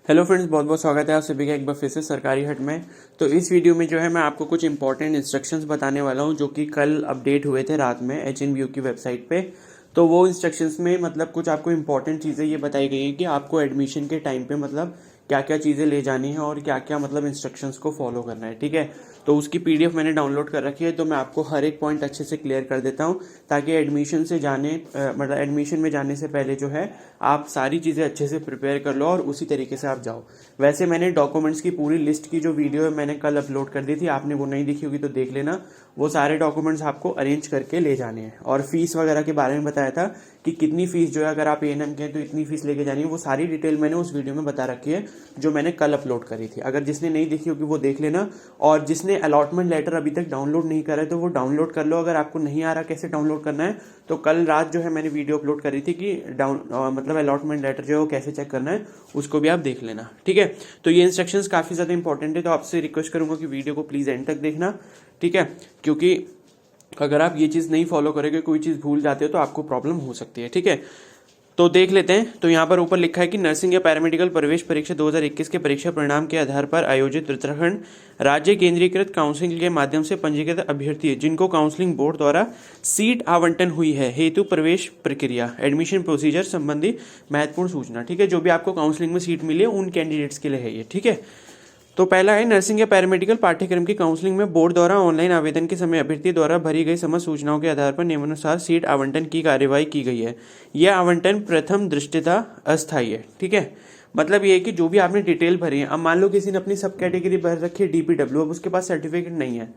Hello friends, बहुत बहुत स्वागत है आप सभी का एक बार फिर से सरकारी हट में। तो इस वीडियो में जो है मैं आपको कुछ इंपॉर्टेंट इंस्ट्रक्शंस बताने वाला हूं जो कि कल अपडेट हुए थे रात में एचएनबीयू की वेबसाइट पे। तो वो इंस्ट्रक्शंस में मतलब कुछ आपको इंपॉर्टेंट चीज़ें ये बताई गई हैं कि आपको एडमिशन के टाइम पे मतलब क्या क्या चीज़ें ले जानी है और क्या क्या मतलब इंस्ट्रक्शंस को फॉलो करना है। ठीक है, तो उसकी पीडीएफ मैंने डाउनलोड कर रखी है, तो मैं आपको हर एक पॉइंट अच्छे से क्लियर कर देता हूँ ताकि एडमिशन से मतलब एडमिशन में जाने से पहले जो है आप सारी चीज़ें अच्छे से प्रिपेयर कर लो और उसी तरीके से आप जाओ। वैसे मैंने डॉक्यूमेंट्स की पूरी लिस्ट की जो वीडियो है मैंने कल अपलोड कर दी थी, आपने वो नहीं देखी होगी तो देख लेना। वो सारे डॉक्यूमेंट्स आपको अरेंज करके ले जाने हैं और फीस वगैरह के बारे में बताया था कि कितनी फीस जो है अगर आप एएनएम के हैं तो इतनी फीस लेके जानी है। वो सारी डिटेल मैंने उस वीडियो में बता रखी है जो मैंने कल अपलोड करी थी। अगर जिसने नहीं देखी होगी वो देख लेना, और जिसने अलॉटमेंट लेटर अभी तक डाउनलोड नहीं करा है तो वो डाउनलोड कर लो। अगर आपको नहीं आ रहा कैसे डाउनलोड करना है तो कल रात जो है मैंने वीडियो अपलोड करी थी कि मतलब अलॉटमेंट लेटर जो है वो कैसे चेक करना है, उसको भी आप देख लेना। ठीक है, तो ये इंस्ट्रक्शंस काफ़ी ज़्यादा इंपॉर्टेंट है, तो आपसे रिक्वेस्ट करूंगा कि वीडियो को प्लीज़ एंड तक देखना। ठीक है, क्योंकि अगर आप ये चीज़ नहीं फॉलो करोगे, कोई चीज़ भूल जाते हो तो आपको प्रॉब्लम हो सकती है। ठीक है, तो देख लेते हैं। तो यहाँ पर ऊपर लिखा है कि नर्सिंग या पैरामेडिकल प्रवेश परीक्षा 2021 के परीक्षा परिणाम के आधार पर आयोजित उत्तराखंड राज्य केंद्रीकृत काउंसलिंग के माध्यम से पंजीकृत अभ्यर्थी जिनको काउंसलिंग बोर्ड द्वारा सीट आवंटन हुई है हेतु प्रवेश प्रक्रिया एडमिशन प्रोसीजर संबंधी महत्वपूर्ण सूचना। ठीक है, जो भी आपको काउंसलिंग में सीट मिली है उन कैंडिडेट्स के लिए है ये। ठीक है, तो पहला है नर्सिंग या पैरामेडिकल पाठ्यक्रम की काउंसलिंग में बोर्ड द्वारा ऑनलाइन आवेदन के समय अभ्यर्थी द्वारा भरी गई समस्त सूचनाओं के आधार पर नियमानुसार सीट आवंटन की कार्यवाही की गई है। यह आवंटन प्रथम दृष्टया अस्थायी है। ठीक है, मतलब ये है कि जो भी आपने डिटेल भरी है, अब मान लो किसी ने अपनी सब कैटेगरी भर रखी है डीपीडब्ल्यू, अब उसके पास सर्टिफिकेट नहीं है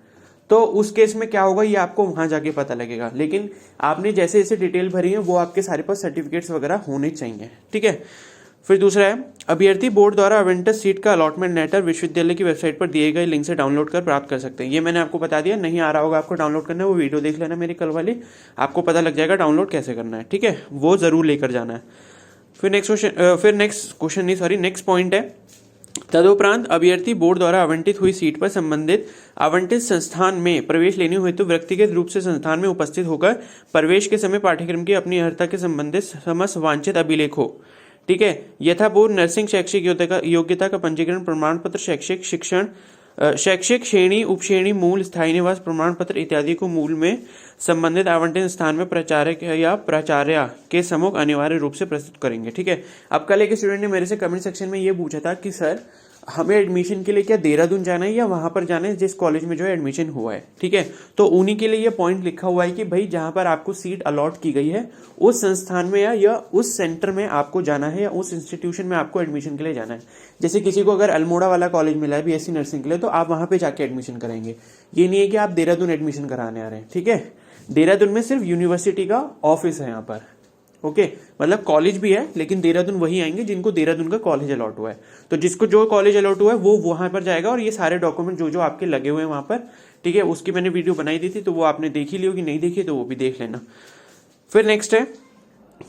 तो उस केस में क्या होगा ये आपको वहां जाके पता लगेगा। लेकिन आपने जैसे जैसे डिटेल भरी है वो आपके सारे पास सर्टिफिकेट्स वगैरह होने चाहिए। ठीक है, फिर दूसरा है अभ्यर्थी बोर्ड द्वारा आवंटित सीट का अलॉटमेंट लेटर विश्वविद्यालय की वेबसाइट पर दिए गए लिंक से डाउनलोड कर प्राप्त कर सकते हैं। ये मैंने आपको बता दिया, नहीं आ रहा होगा आपको डाउनलोड करना है वो वीडियो देख लेना मेरी कल वाली, आपको पता लग जाएगा डाउनलोड कैसे करना है। ठीक है, वो जरूर लेकर जाना है। फिर नेक्स्ट पॉइंट है तदुपरांत अभ्यर्थी बोर्ड द्वारा आवंटित हुई सीट पर संबंधित आवंटित संस्थान में प्रवेश लेने हेतु व्यक्तिगत रूप से संस्थान में उपस्थित होकर प्रवेश के समय पाठ्यक्रम की अपनी अर्हता के संबंधित समस्त वांछित अभिलेख हो। ठीक है, यथापूर्व नर्सिंग शैक्षिक योग्यता का पंजीकरण प्रमाण पत्र, शैक्षिक शिक्षण, शैक्षिक श्रेणी, उपश्रेणी, मूल, स्थायी निवास प्रमाण पत्र इत्यादि को मूल में संबंधित आवंटित स्थान में प्राचार्य या प्राचार्य के सम्मुख अनिवार्य रूप से प्रस्तुत करेंगे। ठीक है, अब कल एक स्टूडेंट ने मेरे से कमेंट सेक्शन में ये पूछा था कि सर हमें एडमिशन के लिए क्या देहरादून जाना है या वहां पर जाना है जिस कॉलेज में जो है एडमिशन हुआ है। ठीक है, तो उन्हीं के लिए ये पॉइंट लिखा हुआ है कि भाई जहां पर आपको सीट अलॉट की गई है उस संस्थान में या उस सेंटर में आपको जाना है या उस इंस्टीट्यूशन में आपको एडमिशन के लिए जाना है। जैसे किसी को अगर अल्मोड़ा वाला कॉलेज मिला है बीएससी नर्सिंग के लिए तो आप वहां पे जाके एडमिशन कराएंगे, ये नहीं है कि आप देहरादून एडमिशन कराने आ रहे हैं। ठीक है, देहरादून में सिर्फ यूनिवर्सिटी का ऑफिस है यहाँ पर। ओके, मतलब कॉलेज भी है लेकिन देहरादून वही आएंगे जिनको देहरादून का कॉलेज अलॉट हुआ है। तो जिसको जो कॉलेज अलॉट हुआ है वो वहां पर जाएगा और ये सारे डॉक्यूमेंट जो जो आपके लगे हुए हैं वहां पर। ठीक है, उसकी मैंने वीडियो बनाई दी थी तो वो आपने देखी ली होगी, नहीं देखी तो वो भी देख लेना। फिर नेक्स्ट है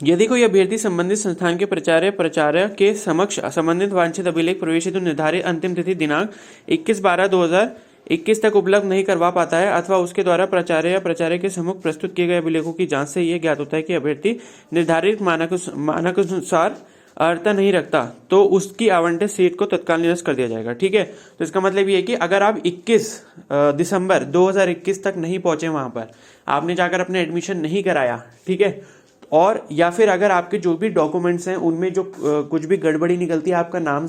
यदि कोई अभ्यर्थी संबंधित संस्थान के प्राचार्य के समक्ष संबंधित वांछित अभिलेख प्रवेश हेतु निर्धारित अंतिम तिथि दिनांक 21/12/2021 तक उपलब्ध नहीं करवा पाता है अथवा उसके द्वारा प्राचार्य या प्राचार्य के सम्मुख प्रस्तुत किए गए अभिलेखों की जांच से यह ज्ञात होता है कि अभ्यर्थी निर्धारित मानकानुसार अर्हता नहीं रखता तो उसकी आवंटित सीट को तत्काल निरस्त कर दिया जाएगा। ठीक है, तो इसका मतलब ये है कि अगर आप 21 दिसंबर 2021 तक नहीं पहुंचे वहां पर, आपने जाकर अपने एडमिशन नहीं कराया, ठीक है, और या फिर अगर आपके जो भी डॉक्यूमेंट्स हैं उनमें जो कुछ भी गड़बड़ी निकलती है, आपका नाम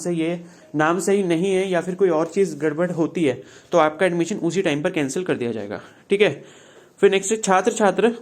सही नहीं है या फिर कोई और चीज़ गड़बड़ होती है तो आपका एडमिशन उसी टाइम पर कैंसिल कर दिया जाएगा। ठीक है, फिर नेक्स्ट छात्र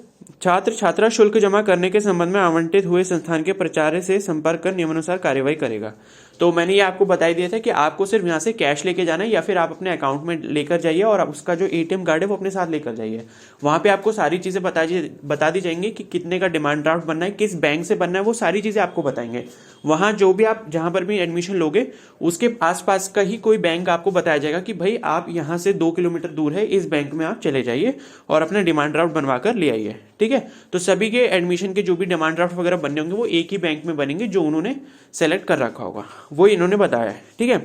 छात्रा शुल्क जमा करने के संबंध में आवंटित हुए संस्थान के प्राचार्य से संपर्क कर नियमानुसार कार्यवाही करेगा। तो मैंने ये आपको बता दिया था कि आपको सिर्फ यहाँ से कैश लेके जाना है या फिर आप अपने अकाउंट में लेकर जाइए और आप उसका जो एटीएम कार्ड है वो अपने साथ लेकर जाइए। वहां पे आपको सारी चीजें बता दी जाएंगी कि कितने का डिमांड ड्राफ्ट बनना है, किस बैंक से बनना है, वो सारी चीजें आपको बताएंगे। वहां जो भी आप जहां पर भी एडमिशन लोगे उसके आसपास का ही कोई बैंक आपको बताया जाएगा कि भाई आप यहाँ से 2 किलोमीटर दूर है, इस बैंक में आप चले जाइए और अपना डिमांड ड्राफ्ट बनवा कर ले आइए। ठीक है, तो सभी के एडमिशन के जो भी डिमांड ड्राफ्ट वगैरह बनने होंगे वो एक ही बैंक में बनेंगे जो उन्होंने सेलेक्ट कर रखा होगा, वो इन्होंने बताया है। ठीक है,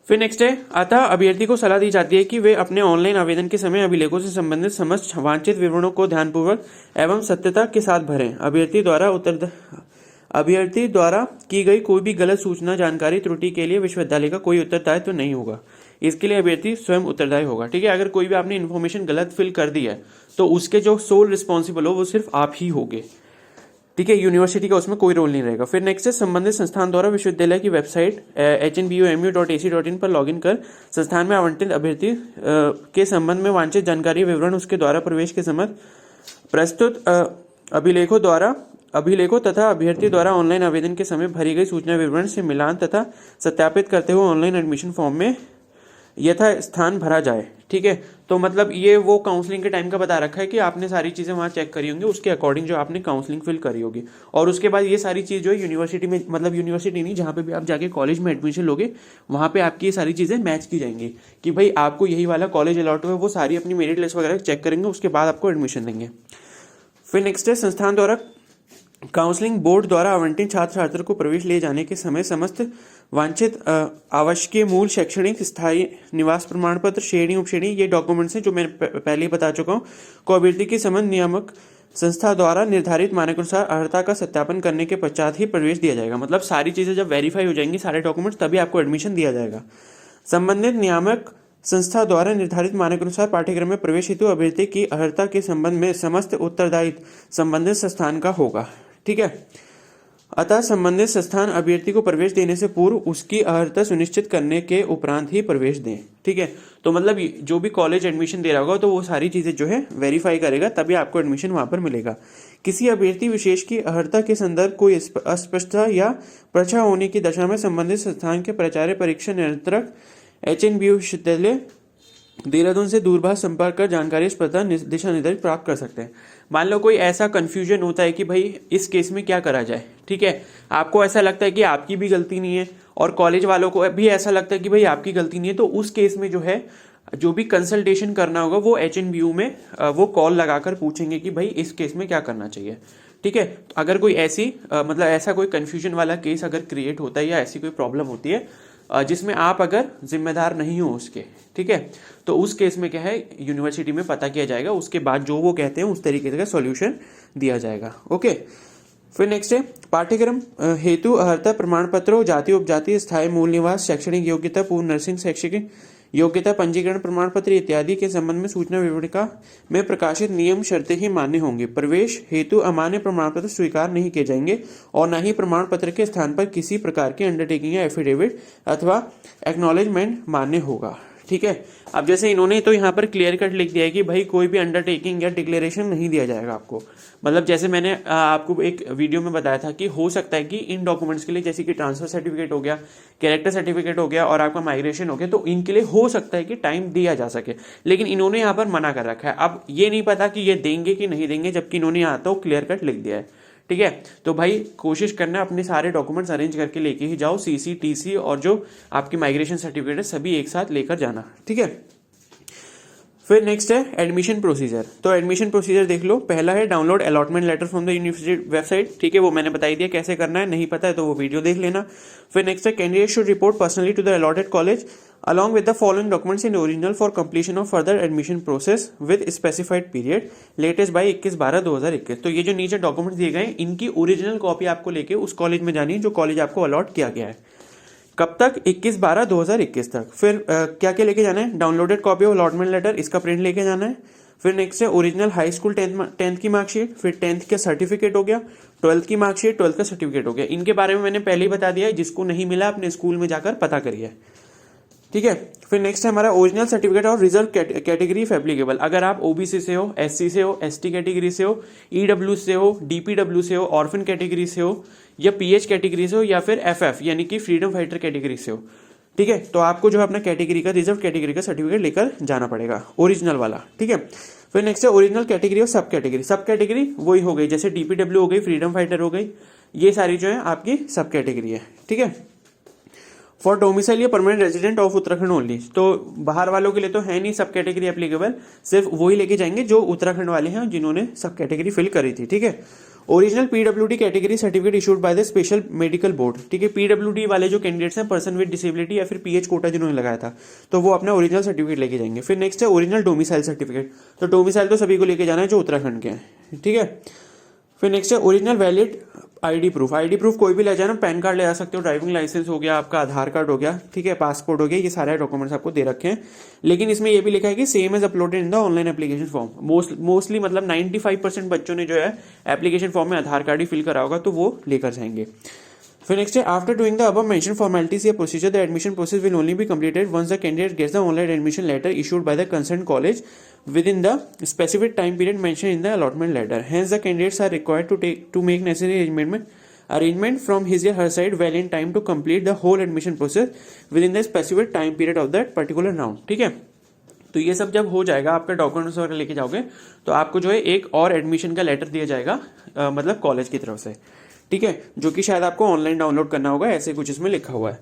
फिर नेक्स्ट है अतः अभ्यर्थी को सलाह दी जाती है कि वे अपने ऑनलाइन आवेदन के समय अभिलेखों से संबंधित समस्त वांछित विवरणों को ध्यानपूर्वक एवं सत्यता के साथ भरें। अभ्यर्थी द्वारा की गई कोई भी गलत सूचना, जानकारी, त्रुटि के लिए विश्वविद्यालय का कोई उत्तरदायित्व तो नहीं होगा। इसके लिए अभ्यर्थी स्वयं उत्तरदायी होगा। ठीक है, अगर कोई भी आपने इन्फॉर्मेशन गलत फिल कर दी है तो उसके जो सोल रिस्पॉन्सिबल हो वो सिर्फ आप ही होगे। ठीक है, यूनिवर्सिटी का उसमें कोई रोल नहीं रहेगा। फिर नेक्स्ट है, संबंधित संस्थान द्वारा विश्वविद्यालय की वेबसाइट hnbumU.ac.in पर लॉगिन कर संस्थान में आवंटित अभ्यर्थी के संबंध में वांछित जानकारी विवरण उसके द्वारा प्रवेश के समय प्रस्तुत अभिलेखों तथा अभ्यर्थी द्वारा ऑनलाइन आवेदन के समय भरी गई सूचना विवरण से मिलान तथा सत्यापित करते हुए ऑनलाइन एडमिशन फॉर्म में यथा स्थान भरा जाए। ठीक है, तो मतलब ये वो काउंसलिंग के टाइम का बता रखा है कि आपने सारी चीज़ें वहाँ चेक करी होंगी, उसके अकॉर्डिंग जो आपने काउंसलिंग फिल करी होगी। और उसके बाद ये सारी चीज़ जो है यूनिवर्सिटी में, मतलब यूनिवर्सिटी नहीं, जहाँ पे भी आप जाके कॉलेज में एडमिशन लोगे वहाँ पे आपकी ये सारी चीज़ें मैच की जाएंगी कि भाई आपको यही वाला कॉलेज अलॉट हुआ है। वो सारी अपनी मेरिट लिस्ट वगैरह चेक करेंगे, उसके बाद आपको एडमिशन देंगे। फिर नेक्स्ट है, संस्थान द्वारा काउंसलिंग बोर्ड द्वारा आवंटित छात्र छात्र को प्रवेश ले जाने के समय समस्त वांछित आवश्यक मूल शैक्षणिक स्थायी निवास प्रमाण पत्र, श्रेणी उपश्रेणी, ये डॉक्यूमेंट्स हैं जो मैं पहले ही बता चुका हूँ, को अभ्यर्थी के संबंध नियामक संस्था द्वारा निर्धारित मानकानुसार अर्हता का सत्यापन करने के पश्चात ही प्रवेश दिया जाएगा। मतलब सारी चीज़ें जब वेरीफाई हो जाएंगी, सारे डॉक्यूमेंट्स, तभी आपको एडमिशन दिया जाएगा। संबंधित नियामक संस्था द्वारा निर्धारित मानकानुसार पाठ्यक्रम में प्रवेश हेतु अभ्यर्थी की अर्हता के संबंध में समस्त उत्तरदायित्व संबंधित संस्थान का होगा। ठीक है, अतः संबंधित संस्थान अभ्यर्थी को प्रवेश देने से पूर्व उसकी अर्हता सुनिश्चित करने के उपरांत ही प्रवेश दें। ठीक है, तो मतलब जो भी कॉलेज एडमिशन दे रहा होगा तो वो सारी चीज़ें जो है वेरीफाई करेगा, तभी आपको एडमिशन वहाँ पर मिलेगा। किसी अभ्यर्थी विशेष की अर्हता के संदर्भ कोई अस्पष्टता या प्रश्न होने की दशा में संबंधित संस्थान के प्राचार्य, परीक्षा नियंत्रक, HNBU विश्वविद्यालय देहरादून से दूरभाष संपर्क कर जानकारी स्पर्धा दिशा निर्देश प्राप्त कर सकते हैं। मान लो कोई ऐसा कंफ्यूजन होता है कि भाई इस केस में क्या करा जाए। ठीक है, आपको ऐसा लगता है कि आपकी भी गलती नहीं है और कॉलेज वालों को भी ऐसा लगता है कि भाई आपकी गलती नहीं है, तो उस केस में जो है जो भी कंसल्टेशन करना होगा वो HNBU में वो कॉल लगाकर पूछेंगे कि भाई इस केस में क्या करना चाहिए। ठीक है, अगर कोई ऐसी मतलब ऐसा कोई कंफ्यूजन वाला केस अगर क्रिएट होता है या ऐसी कोई प्रॉब्लम होती है जिसमें आप अगर जिम्मेदार नहीं हो उसके, ठीक है, तो उस केस में क्या है, यूनिवर्सिटी में पता किया जाएगा, उसके बाद जो वो कहते हैं उस तरीके का सॉल्यूशन दिया जाएगा। ओके, फिर नेक्स्ट है, पाठ्यक्रम हेतु अर्हता प्रमाण पत्रों, जाति उपजाति, स्थायी मूल निवास, शैक्षणिक योग्यता, पूर्व नर्सिंग शैक्षिक योग्यता, पंजीकरण प्रमाण पत्र इत्यादि के संबंध में सूचना विवरणिका में प्रकाशित नियम शर्तें ही मान्य होंगी। प्रवेश हेतु अमान्य प्रमाण पत्र स्वीकार नहीं किए जाएंगे और न ही प्रमाण पत्र के स्थान पर किसी प्रकार की अंडरटेकिंग या एफिडेविट अथवा एक्नॉलेजमेंट मान्य होगा। ठीक है, अब जैसे इन्होंने तो यहाँ पर क्लियर कट लिख दिया है कि भाई कोई भी अंडरटेकिंग या डिक्लेरेशन नहीं दिया जाएगा आपको। मतलब जैसे मैंने आपको एक वीडियो में बताया था कि हो सकता है कि इन डॉक्यूमेंट्स के लिए, जैसे कि ट्रांसफर सर्टिफिकेट हो गया, कैरेक्टर सर्टिफिकेट हो गया और आपका माइग्रेशन हो गया, तो इनके लिए हो सकता है कि टाइम दिया जा सके, लेकिन इन्होंने यहाँ पर मना कर रखा है। अब ये नहीं पता कि ये देंगे कि नहीं देंगे, जबकि इन्होंने यहाँ तो क्लियर कट लिख दिया है। ठीक है, तो भाई कोशिश करना अपने सारे डॉक्यूमेंट्स अरेंज करके लेके ही जाओ, CC, TC और जो आपकी माइग्रेशन सर्टिफिकेट है सभी एक साथ लेकर जाना। ठीक है, फिर नेक्स्ट है एडमिशन प्रोसीजर। तो एडमिशन प्रोसीजर देख लो। पहला है download allotment letter from the university website. ठीक है, वो मैंने बता दिया कैसे करना है, नहीं पता है तो वो वीडियो देख लेना। फिर नेक्स्ट है candidate should report personally to the allotted college along with the following documents in original for completion of further admission process with specified period latest by 21/12/2021। तो ये जो नीचे डॉक्यूमेंट्स दिए गए इनकी ओरिजिनल कॉपी आपको लेके उस कॉलेज में जानी है जो कॉलेज आपको अलॉट किया गया है। कब तक? 21/12/2021 तक। फिर क्या क्या लेके जाना है? Downloaded copy of allotment letter, इसका प्रिंट लेके जाना है। फिर नेक्स्ट है ओरिजिनल हाई स्कूल 10th की मार्कशीट, फिर 10th का सर्टिफिकेट हो गया, 12th की मार्कशीट, 12th का सर्टिफिकेट हो गया। इनके बारे में मैंने पहले ही बता दिया है, जिसको नहीं मिला अपने स्कूल में जाकर पता करिए। ठीक है, फिर नेक्स्ट है हमारा ओरिजिनल सर्टिफिकेट और रिजर्व कैटेगरी इफ एप्लीकेबल। अगर आप OBC से हो, SC से हो, ST कैटेगरी से हो, EW से हो, DPW से हो, ऑर्फन कैटेगरी से हो या PH कैटेगरी से हो या फिर FF यानी कि फ्रीडम फाइटर कैटेगरी से हो, ठीक है, तो आपको जो है अपना कैटेगरी का, रिजर्व कैटेगरी का सर्टिफिकेट लेकर जाना पड़ेगा, ओरिजिनल वाला। ठीक है, फिर नेक्स्ट है ओरिजिनल कैटेगरी और सब कैटेगरी। सब कैटेगरी वही हो गई, जैसे DPW हो गई, फ्रीडम फाइटर हो गई, ये सारी जो है आपकी सब कैटेगरी है। ठीक है, फॉर डोमिसाइल या permanent resident of Uttarakhand only. तो बाहर वालों के लिए तो है नहीं सब कैटेगरी एप्लीकेबल, सिर्फ वही लेके जाएंगे जो उत्तराखंड वाले हैं जिन्होंने सब कैटेगरी फिल करी थी। ठीक है, original PWD category certificate issued by the special medical board. ठीक है, PWD वाले जो कैंडिडेट्स हैं, पर्सन विद डिसेबिलिटी या फिर PH कोटा जिन्होंने लगाया था, तो वो अपना ओरिजिनल सर्टिफिकेट लेके जाएंगे। फिर नेक्स्ट है ओरिजिनल डोमिसाइल सर्टिफिकेट। तो डोमिसाइल तो सभी को लेके जाना है जो उत्तराखंड के हैं। ठीक है, फिर नेक्स्ट है ओरिजिनल वैलिड आईडी प्रूफ कोई भी ले जाना, पैन कार्ड ले जा सकते हो, ड्राइविंग लाइसेंस हो गया, आपका आधार कार्ड हो गया, ठीक है, पासपोर्ट हो गया, ये सारे डॉक्यूमेंट्स आपको दे रखे हैं। लेकिन इसमें ये भी लिखा है कि same age uploaded in the online application form. Mostly मतलब 95% बच्चों ने जो है एप्लीकेशन फॉर्म में आधार कार्ड ही फिल करा होगा, तो वो लेकर जाएंगे। फिर नेक्स्ट है, after doing the above mention formalities या procedure, the admission process will only be completed once the candidate gets the online admission letter issued by the concern college within the specific time period mentioned in the allotment letter. Hence, the candidates are required to make necessary arrangement from his or her side well in time to complete the whole admission process within the specific time period of that particular round. ठीक है, तो ये सब जब हो जाएगा, आपके documents वगैरह लेके जाओगे, तो आपको जो है एक और एडमिशन का लेटर दिया जाएगा, मतलब कॉलेज की तरफ से, ठीक है, जो कि शायद आपको ऑनलाइन डाउनलोड करना होगा, ऐसे कुछ इसमें लिखा हुआ है।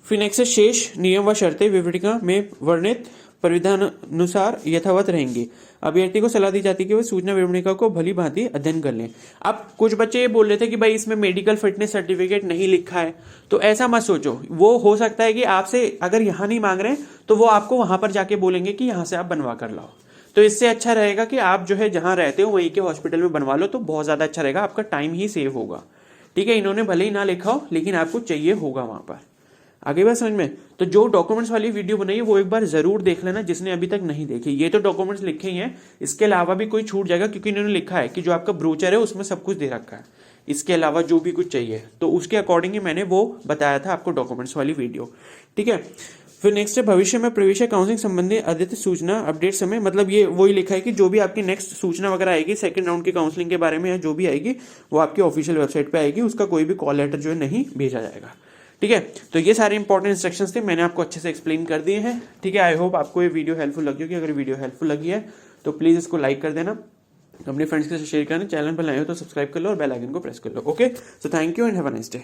फिर नेक्स्ट है, शेष नियम व शर्तें विवरणिका में वर्णित परिविधानुसार यथावत रहेंगी। अभ्यर्थी को सलाह दी जाती है कि वह सूचना विवरणिका को भली भांति अध्ययन कर लें। अब कुछ बच्चे ये बोल रहे थे कि भाई इसमें मेडिकल फिटनेस सर्टिफिकेट नहीं लिखा है, तो ऐसा मत सोचो। वो हो सकता है कि आपसे अगर यहाँ नहीं मांग रहे हैं तो वो आपको वहां पर जाके बोलेंगे कि यहाँ से आप बनवा कर लाओ। तो इससे अच्छा रहेगा कि आप जो है जहां रहते हो वहीं के हॉस्पिटल में बनवा लो, तो बहुत ज्यादा अच्छा रहेगा, आपका टाइम ही सेव होगा। ठीक है, इन्होंने भले ही ना लिखा हो लेकिन आपको चाहिए होगा वहां पर। आगे बात समझ में? तो जो डॉक्यूमेंट्स वाली वीडियो बनाई वो एक बार जरूर देख लेना जिसने अभी तक नहीं देखी। ये तो डॉक्यूमेंट्स लिखे ही हैं, इसके अलावा भी कोई छूट जाएगा, क्योंकि इन्होंने लिखा है कि जो आपका ब्रोचर है उसमें सब कुछ दे रखा है, इसके अलावा जो भी कुछ चाहिए, तो उसके अकॉर्डिंग ही मैंने वो बताया था आपको डॉक्यूमेंट्स वाली वीडियो। ठीक है, फिर नेक्स्ट है, भविष्य में प्रवेश काउंसलिंग संबंधी अद्यतन सूचना अपडेट समय, मतलब ये वही लिखा है कि जो भी आपकी नेक्स्ट सूचना वगैरह आएगी सेकंड राउंड की काउंसलिंग के बारे में या जो भी आएगी वो आपकी ऑफिशियल वेबसाइट पे आएगी, उसका कोई भी कॉल लेटर जो है नहीं भेजा जाएगा। ठीक है, तो ये सारे इंपॉर्टेंट इंस्ट्रक्शंस थे, मैंने आपको अच्छे से एक्सप्लेन कर दिए हैं। ठीक है, आई होप आपको ये वीडियो हेल्पफुल लगी होगी। अगर वीडियो हेल्पफुल लगी है तो प्लीज इसको लाइक कर देना, अपने फ्रेंड्स के साथ शेयर करना, चैनल पर नए हो तो सब्सक्राइब कर लो और बेल आइकन को प्रेस कर लो। Okay, so thank you and have a nice day.